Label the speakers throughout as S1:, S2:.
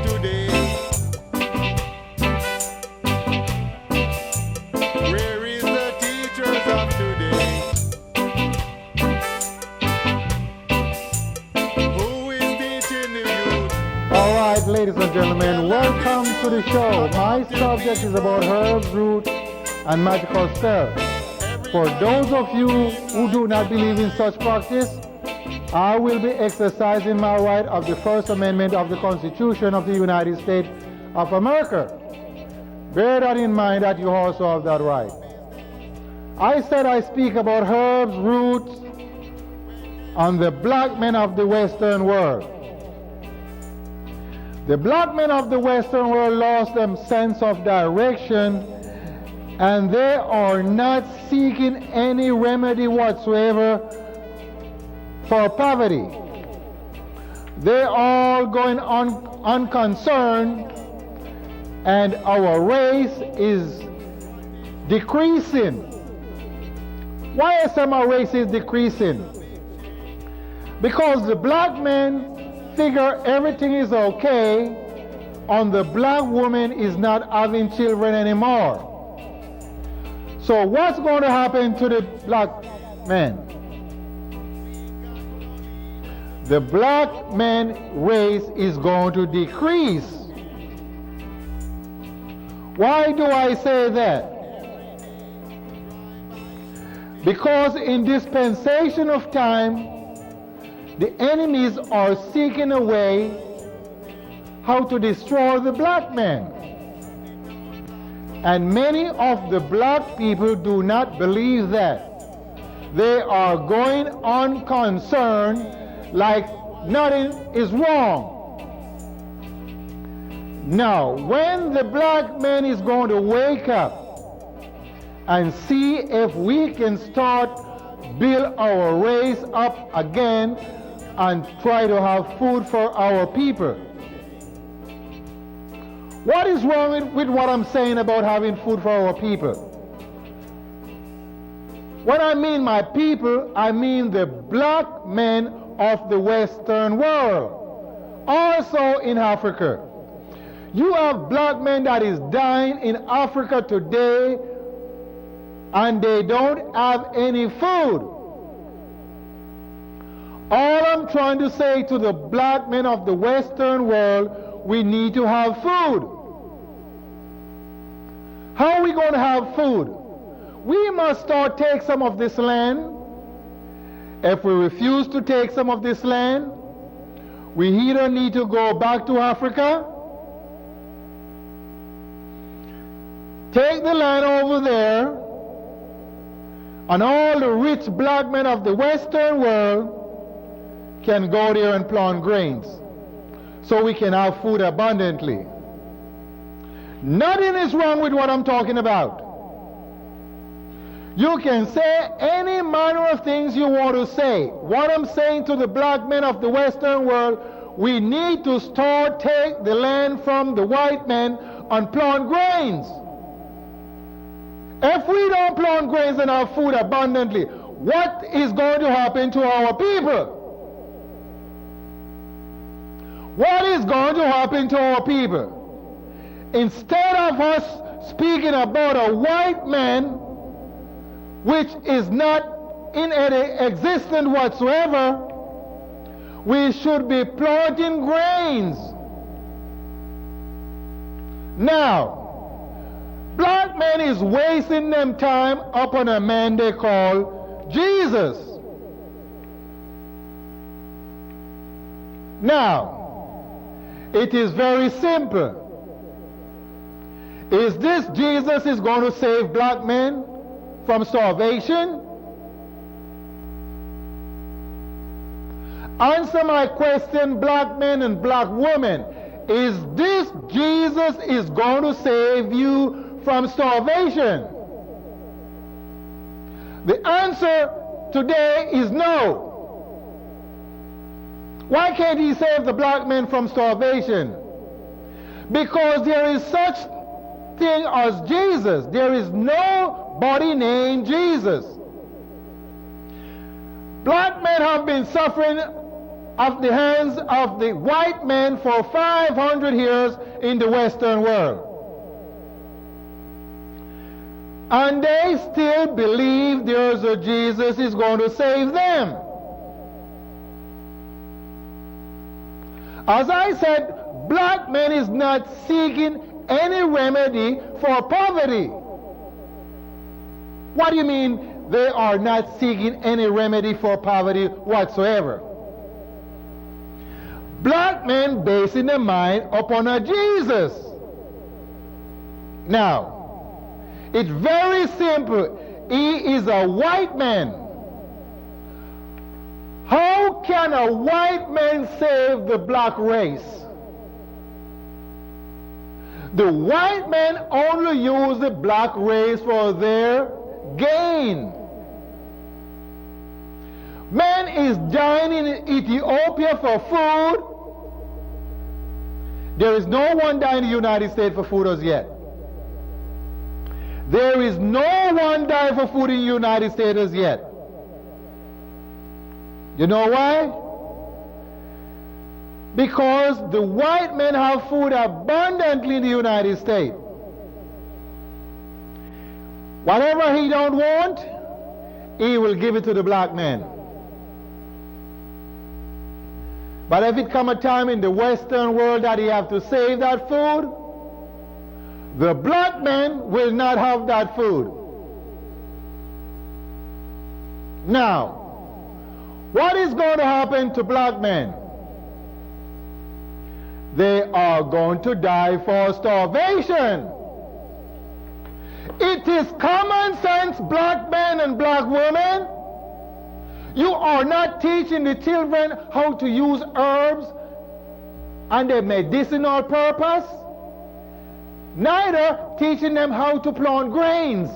S1: today? Where is the teachers of today? Who is teaching the youth?
S2: All right, ladies and gentlemen, welcome to the show. My subject is about herbs, roots, and magical spells. For those of you who do not believe in such practice, I will be exercising my right of the First Amendment of the Constitution of the United States of America. Bear that in mind that you also have that right. I said I speak about herbs, roots, and the black men of the Western world. The black men of the Western world lost their sense of direction, and they are not seeking any remedy whatsoever for poverty. They are going on unconcerned, and our race is decreasing. Why is our race is decreasing? Because the black men figure everything is okay, and the black woman is not having children anymore. So what's going to happen to the black men? The black man race is going to decrease. Why do I say that? Because in dispensation of time, the enemies are seeking a way how to destroy the black man. And many of the black people do not believe that. They are going unconcerned like nothing is wrong. Now, when the black man is going to wake up and see if we can start build our race up again and try to have food for our people. What is wrong with what I'm saying about having food for our people? When I mean my people, I mean the black men of the Western world, also in Africa. You have black men that is dying in Africa today, and they don't have any food. All I'm trying to say to the black men of the Western world, we need to have food. How are we going to have food? We must start take some of this land. If we refuse to take some of this land, we either need to go back to Africa, take the land over there, and all the rich black men of the Western world can go there and plant grains, so we can have food abundantly. Nothing is wrong with what I'm talking about. You can say any manner of things you want to say. What I'm saying to the black men of the Western world, we need to start take the land from the white men and plant grains. If we don't plant grains and have food abundantly, what is going to happen to our people? What is going to happen to our people? Instead of us speaking about a white man which is not in any existence whatsoever, we should be planting grains. Now, black men is wasting them time upon a man they call Jesus. Now, it is very simple. Is this Jesus is going to save black men from starvation? Answer my question, black men and black women. Is this Jesus is going to save you from starvation? The answer today is no. Why can't he save the black men from starvation? Because there is such thing as Jesus. There is nobody named Jesus. Black men have been suffering of the hands of the white men for 500 years in the Western world. And they still believe there's a Jesus is going to save them. As I said, black men is not seeking any remedy for poverty. What do you mean they are not seeking any remedy for poverty whatsoever? Black men basing their mind upon a Jesus. Now, it's very simple. He is a white man. How can a white man save the black race? The white men only use the black race for their gain. Man is dying in Ethiopia for food. There is no one dying in the United States for food as yet. There is no one dying for food in the United States as yet. You know why? Because the white men have food abundantly in the United States. Whatever he don't want, he will give it to the black man. But if it come a time in the Western world that he have to save that food, the black man will not have that food. Now, what is going to happen to black men? They are going to die for starvation. It is common sense, black men and black women. You are not teaching the children how to use herbs and their medicinal purpose. Neither teaching them how to plant grains.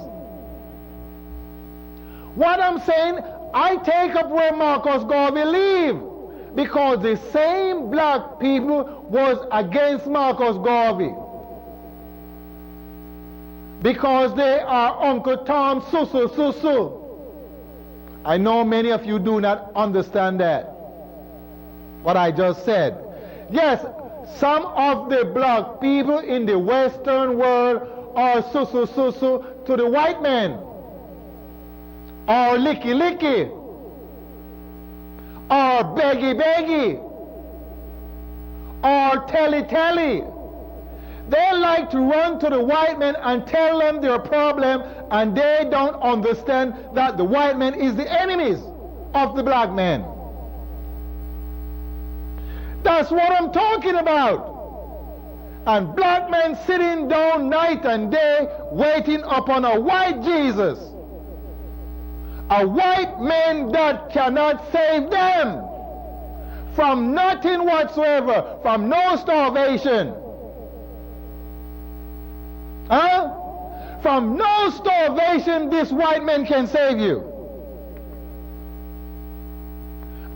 S2: What I'm saying, I take up where Marcus Garvey lived, because the same black people was against Marcus Garvey. Because they are Uncle Tom Susu. I know many of you do not understand that, what I just said. Yes, some of the black people in the Western world are Susu to the white man, or licky, or beggy, or telly. They like to run to the white man and tell them their problem, and they don't understand that the white man is the enemies of the black man. That's what I'm talking about. And black men sitting down night and day waiting upon a white Jesus. A white man that cannot save them from nothing whatsoever, from no starvation. From no starvation, this white man can save you.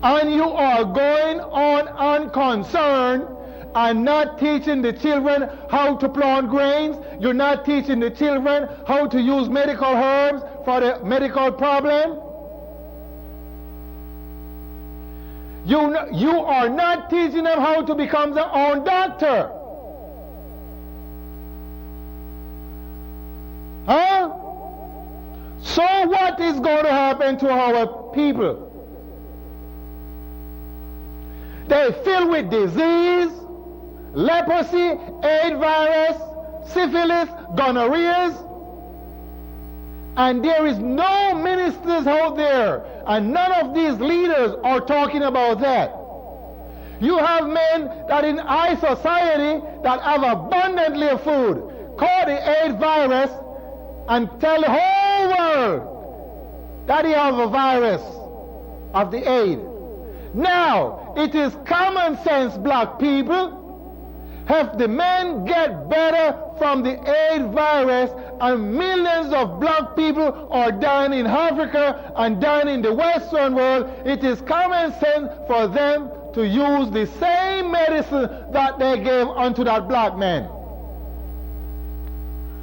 S2: And you are going on unconcerned and not teaching the children how to plant grains. You're not teaching the children how to use medical herbs for the medical problem. You are not teaching them how to become their own doctor. So what is going to happen to our people? They're filled with disease, leprosy, AIDS virus, syphilis, gonorrhea, and there is no ministers out there, and none of these leaders are talking about that. You have men that in high society that have abundantly of food, call the AIDS virus, and tell the whole world that he has a virus of the AIDS. Now, it is common sense, black people. If the men get better from the AIDS virus and millions of black people are dying in Africa and dying in the Western world, it is common sense for them to use the same medicine that they gave unto that black man.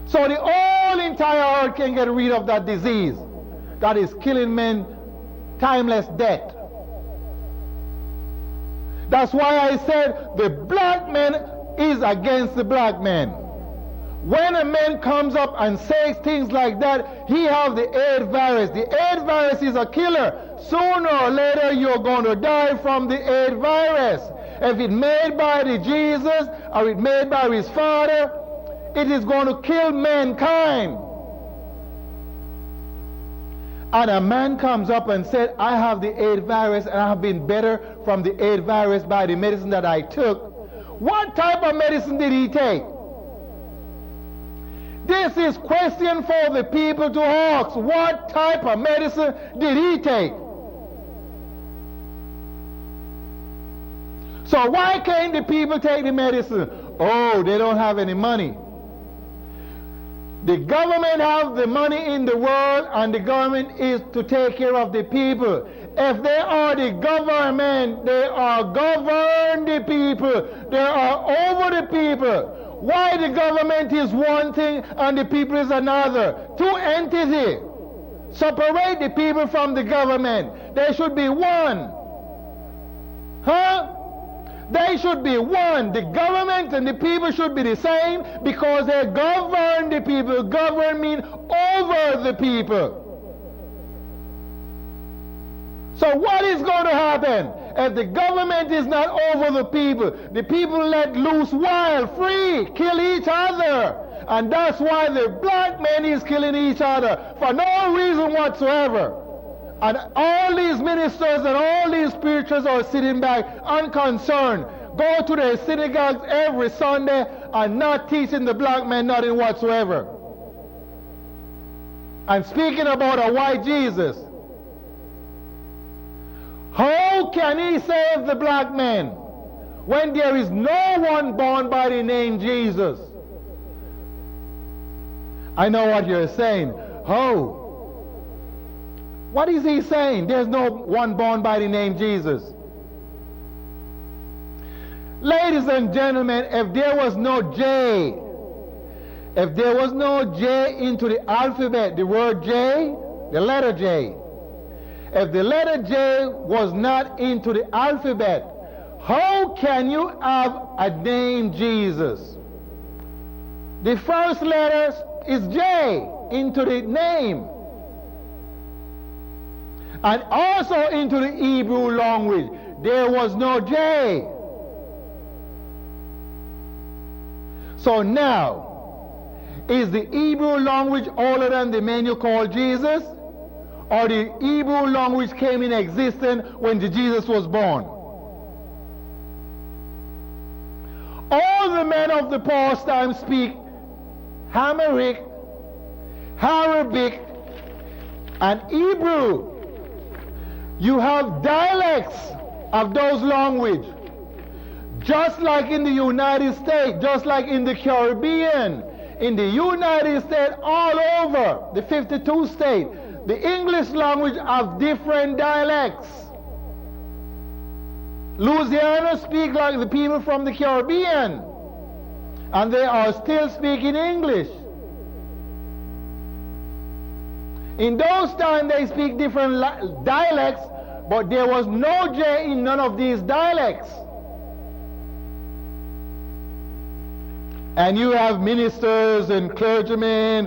S2: So the whole entire earth can get rid of that disease that is killing men timeless death. That's why I said the black man is against the black man. When a man comes up and says things like that, he have the AIDS virus. The AIDS virus is a killer. Sooner or later, you're going to die from the AIDS virus. If it's made by the Jesus or it's made by his father, it is going to kill mankind. And a man comes up and said, I have the AIDS virus and I have been better from the AIDS virus by the medicine that I took. What type of medicine did he take? This is question for the people to ask. What type of medicine did he take? So why can't the people take the medicine? Oh, they don't have any money. The government have the money in the world, and the government is to take care of the people. If they are the government, they are govern the people. They are over the people. Why the government is one thing and the people is another? Two entities. Separate the people from the government. They should be one. Huh? They should be one. The government and the people should be the same because they govern the people. Govern means over the people. So what is going to happen if the government is not over the people let loose wild, free, kill each other. And that's why the black man is killing each other for no reason whatsoever. And all these ministers and all these preachers are sitting back unconcerned, go to their synagogues every Sunday and not teaching the black man nothing whatsoever. And speaking about a white Jesus. How can he save the black man when there is no one born by the name Jesus? I know what you're saying. How? What is he saying? There's no one born by the name Jesus. Ladies and gentlemen, if there was no J, if there was no J into the alphabet, the word J, the letter J, if the letter J was not into the alphabet, how can you have a name Jesus? The first letter is J into the name. And also into the Hebrew language, there was no J. So now, is the Hebrew language older than the man you call Jesus? Or the Hebrew language came in existence when the Jesus was born? All the men of the past time speak Hameric, Arabic, and Hebrew. You have dialects of those languages. Just like in the United States, just like in the Caribbean, in the United States, all over the 52 states, the English language have different dialects. Louisiana speak like the people from the Caribbean, and they are still speaking English. In those times they speak different dialects, but there was no J in none of these dialects. And you have ministers and clergymen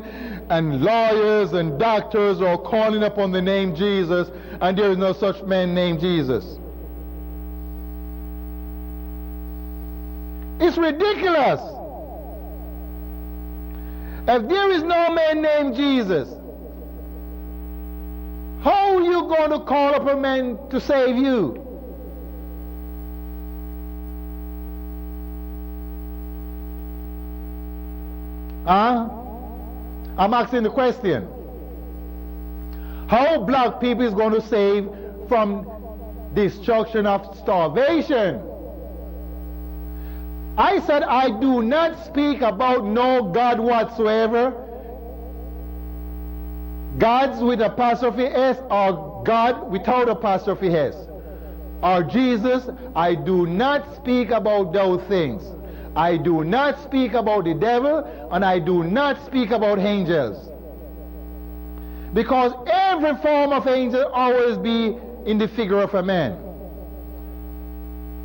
S2: and lawyers and doctors who are calling upon the name Jesus, and there is no such man named Jesus. It's ridiculous. If there is no man named Jesus, how are you going to call up a man to save you? I'm asking the question. How black people is going to save from destruction of starvation? I said I do not speak about no God whatsoever. Gods with apostrophe S or God without apostrophe S. Or Jesus, I do not speak about those things. I do not speak about the devil, and I do not speak about angels. Because every form of angel always be in the figure of a man.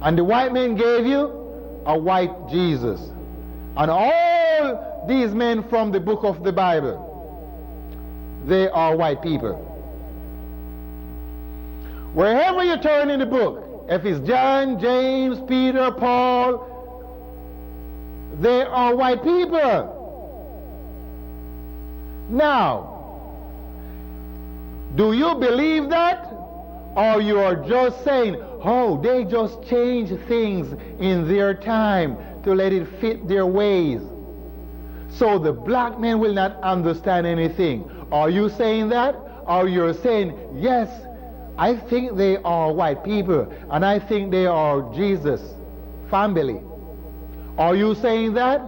S2: And the white men gave you a white Jesus. And all these men from the book of the Bible, they are white people. Wherever you turn in the book, if it's John, James, Peter, Paul, they are white people. Now, do you believe that? Or you are just saying, oh, they just change things in their time to let it fit their ways, so the black men will not understand anything? Are you saying that? Or you're saying, yes, I think they are white people, and I think they are Jesus' family. Are you saying that?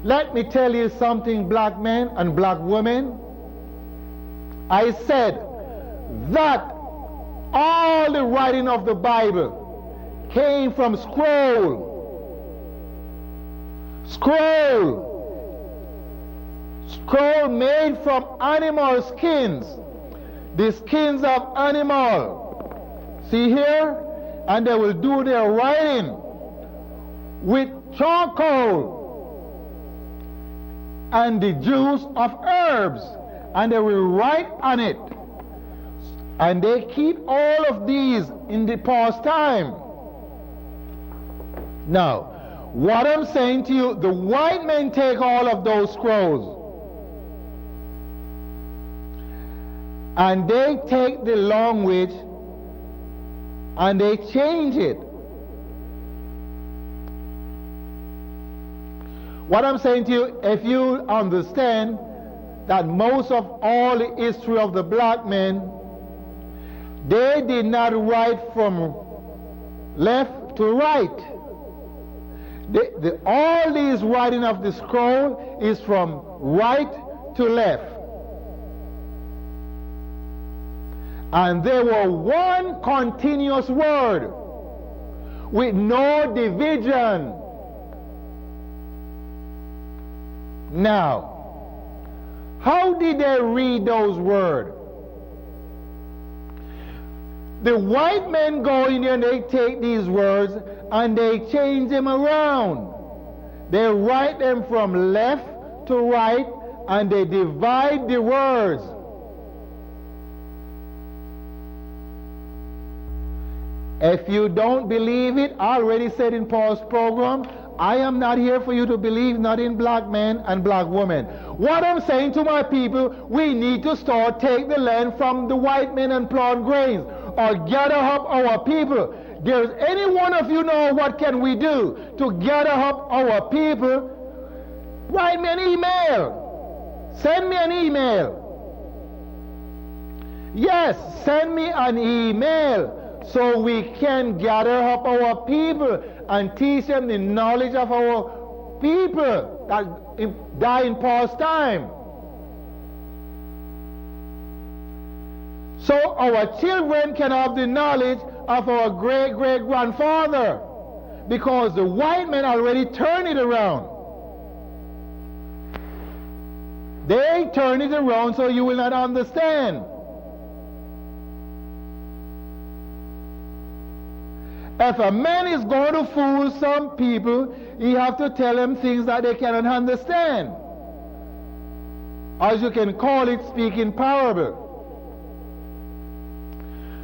S2: Let me tell you something, black men and black women. I said that all the writing of the Bible came from scroll made from animal skins, the skins of animal. See here? And they will do their writing with charcoal and the juice of herbs, and they will write on it. And they keep all of these in the past time. Now, what I'm saying to you, the white men take all of those scrolls and they take the language and they change it. What I'm saying to you, if you understand that most of all the history of the black men, they did not write from left to right. All these writing of the scroll is from right to left. And they were one continuous word with no division. Now, how did they read those words? The white men go in there and they take these words and they change them around. They write them from left to right and they divide the words. If you don't believe it, I already said in Paul's program, I am not here for you to believe, not in black men and black women. What I'm saying to my people, we need to start take the land from the white men and plant grains, or gather up our people. There's any one of you know what can we do to gather up our people? Write me an email. Send me an email. Yes, send me an email so we can gather up our people and teach them the knowledge of our people that died in past time. So our children can have the knowledge of our great-great-grandfather, because the white men already turned it around. They turn it around so you will not understand. If a man is going to fool some people, he have to tell them things that they cannot understand. As you can call it, speak in parable.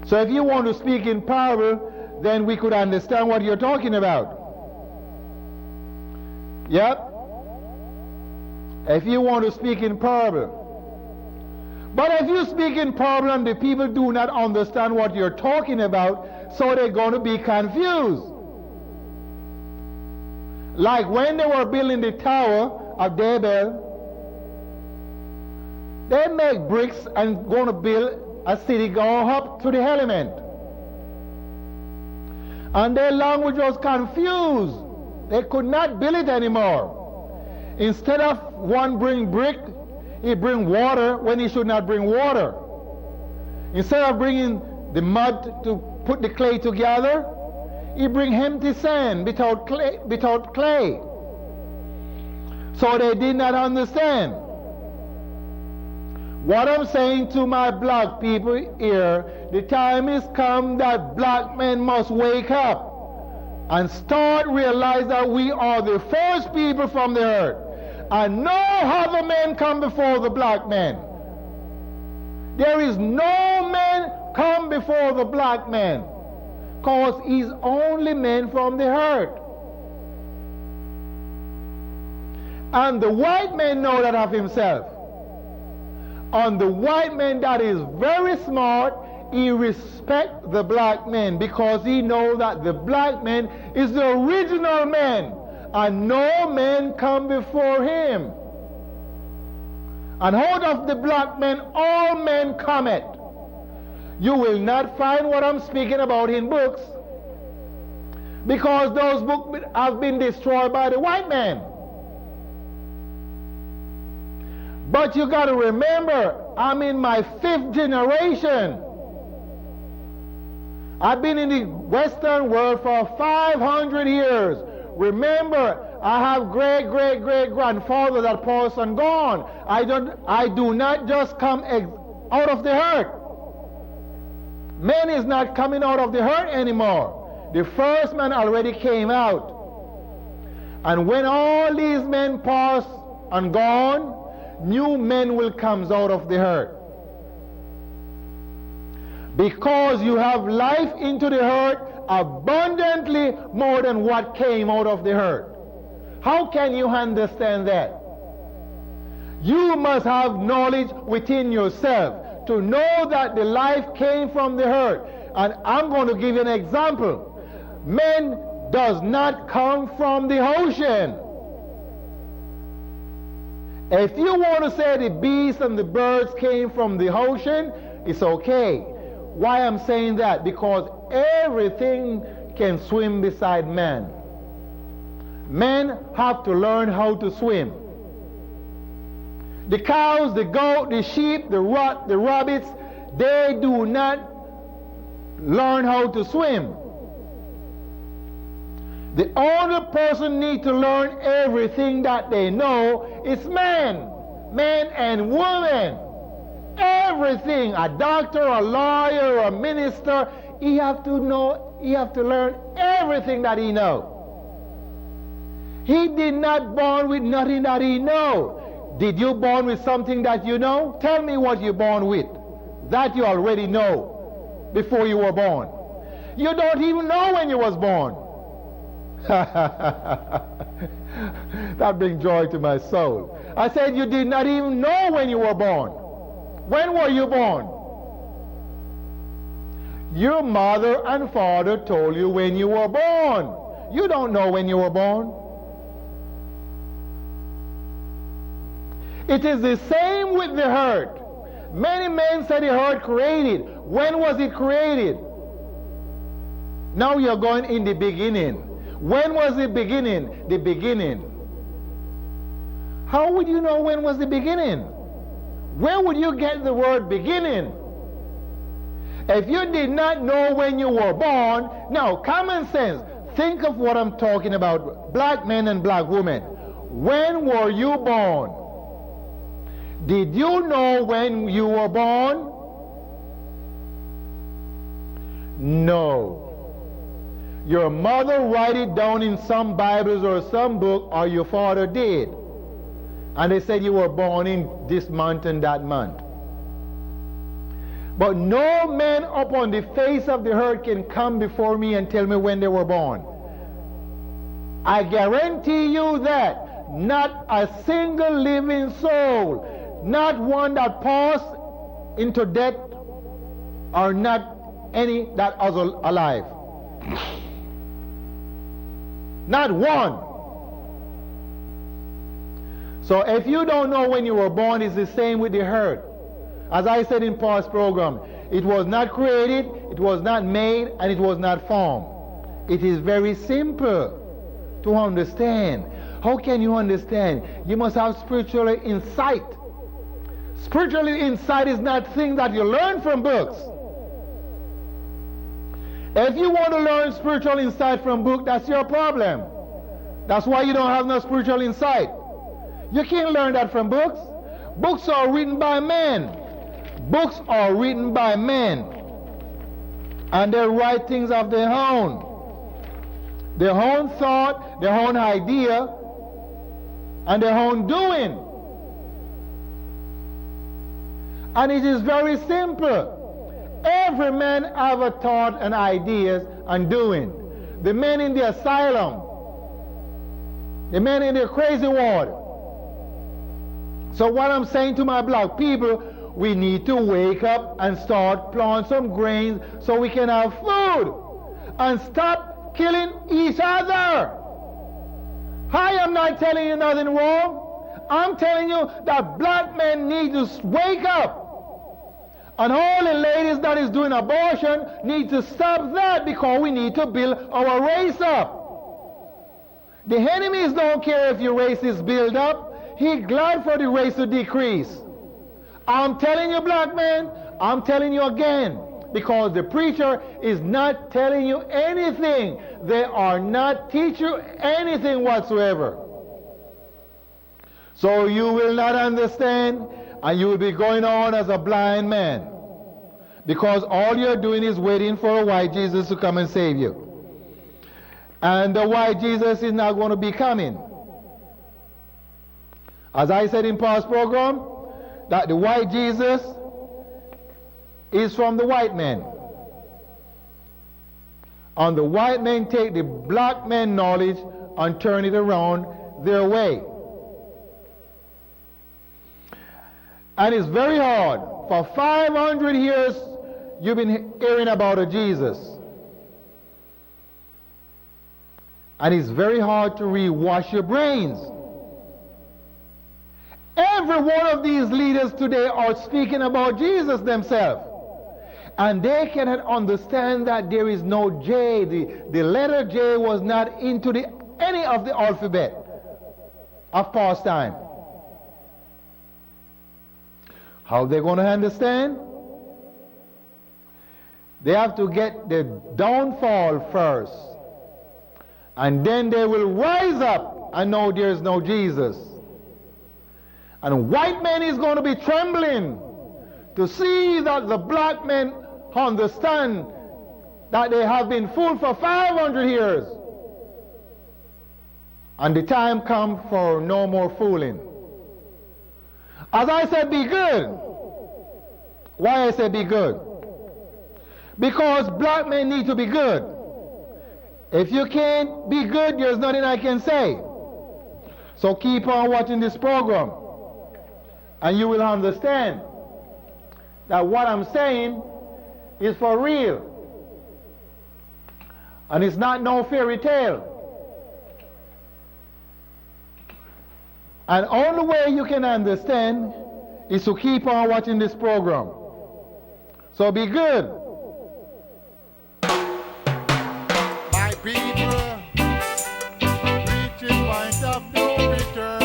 S2: So if you want to speak in parable, then we could understand what you're talking about. Yep. If you want to speak in parable. But if you speak in parable and the people do not understand what you're talking about, so they're going to be confused. Like when they were building the Tower of Babel, they make bricks and going to build a city going up to the element. And their language was confused. They could not build it anymore. Instead of one bring brick, he bring water when he should not bring water. Instead of bringing the mud to put the clay together, he bring empty sand without clay. So they did not understand. What I'm saying to my black people here, the time is come that black men must wake up and start realize that we are the first people from the earth. And no other men come before the black men. There is no man come before the black man, because he's only men from the earth. And the white man know that of himself. And the white man that is very smart, he respect the black man because he know that the black man is the original man, and no man come before him. And out of the black men, all men cometh. You will not find what I'm speaking about in books, because those books have been destroyed by the white man. But you got to remember, I'm in my 5th generation. I've been in the Western world for 500 years. Remember, I have great-great-great-grandfather that passed and gone. I do not just come out of the earth. Man is not coming out of the earth anymore. The first man already came out. And when all these men pass and gone, new men will come out of the earth. Because you have life into the earth abundantly more than what came out of the earth. How can you understand that? You must have knowledge within yourself to know that the life came from the earth. And I'm going to give you an example. Man does not come from the ocean. If you want to say the beasts and the birds came from the ocean, it's okay. Why I'm saying that? Because everything can swim beside man. Men have to learn how to swim. The cows, the goat, the sheep, the rabbits, they do not learn how to swim. The only person need to learn everything that they know is man. Man and woman. Everything. A doctor, a lawyer, a minister, he have to know, he have to learn everything that he know. He did not born with nothing that he know. Did you born with something that you know? Tell me what you born with. That you already know before you were born. You don't even know when you was born. That brings joy to my soul. I said you did not even know when you were born. When were you born? Your mother and father told you when you were born. You don't know when you were born. It is the same with the earth. Many men say the earth created. When was it created? Now you're going in the beginning. When was the beginning? The beginning. How would you know when was the beginning? Where would you get the word beginning? If you did not know when you were born, now common sense, think of what I'm talking about, black men and black women. When were you born? Did you know when you were born? No. Your mother write it down in some Bibles or some book, or your father did. And they said you were born in this month and that month. But no man upon the face of the earth can come before me and tell me when they were born. I guarantee you that not a single living soul, not one that passed into death, or not any that was alive. Not one. So if you don't know when you were born, it's the same with the earth. As I said in past program, it was not created, it was not made, and it was not formed. It is very simple to understand. How can you understand? You must have spiritual insight. Spiritual insight is not thing that you learn from books. If you want to learn spiritual insight from book, that's your problem. That's why you don't have no spiritual insight. You can't learn that from books. Books are written by men. Books are written by men. And they write things of their own thought, their own idea, and their own doing. And it is very simple. Every man have a thought and ideas and doing. The men in the asylum, the men in the crazy ward. So what I'm saying to my black people, we need to wake up and start planting some grains so we can have food and stop killing each other. I am not telling you nothing wrong. I'm telling you that black men need to wake up. And all the ladies that is doing abortion need to stop that, because we need to build our race up. The enemies don't care if your race is built up. He's glad for the race to decrease. I'm telling you, black men, I'm telling you again, because the preacher is not telling you anything. They are not teaching you anything whatsoever. So you will not understand, and you will be going on as a blind man, because all you're doing is waiting for a white Jesus to come and save you. And the white Jesus is not going to be coming. As I said in past program, that the white Jesus is from the white men. And the white men take the black men knowledge and turn it around their way. And it's very hard. For 500 years, you've been hearing about a Jesus. And it's very hard to rewash your brains. Every one of these leaders today are speaking about Jesus themselves. And they cannot understand that there is no J. The letter J was not into any of the alphabet of past time. How are they going to understand? They have to get the downfall first. And then they will rise up and know there is no Jesus. And white men is going to be trembling to see that the black men understand that they have been fooled for 500 years. And the time comes for no more fooling. As I said, be good. Why I say be good? Because black men need to be good. If you can't be good, there's nothing I can say. So keep on watching this program, and you will understand that what I'm saying is for real. And it's not no fairy tale. And only way you can understand is to keep on watching this program. So be good.
S1: My people, reaching point of no return.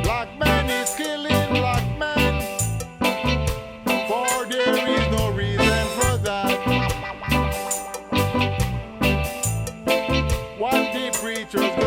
S1: Black man is killing black man, for there is no reason for that. What the preachers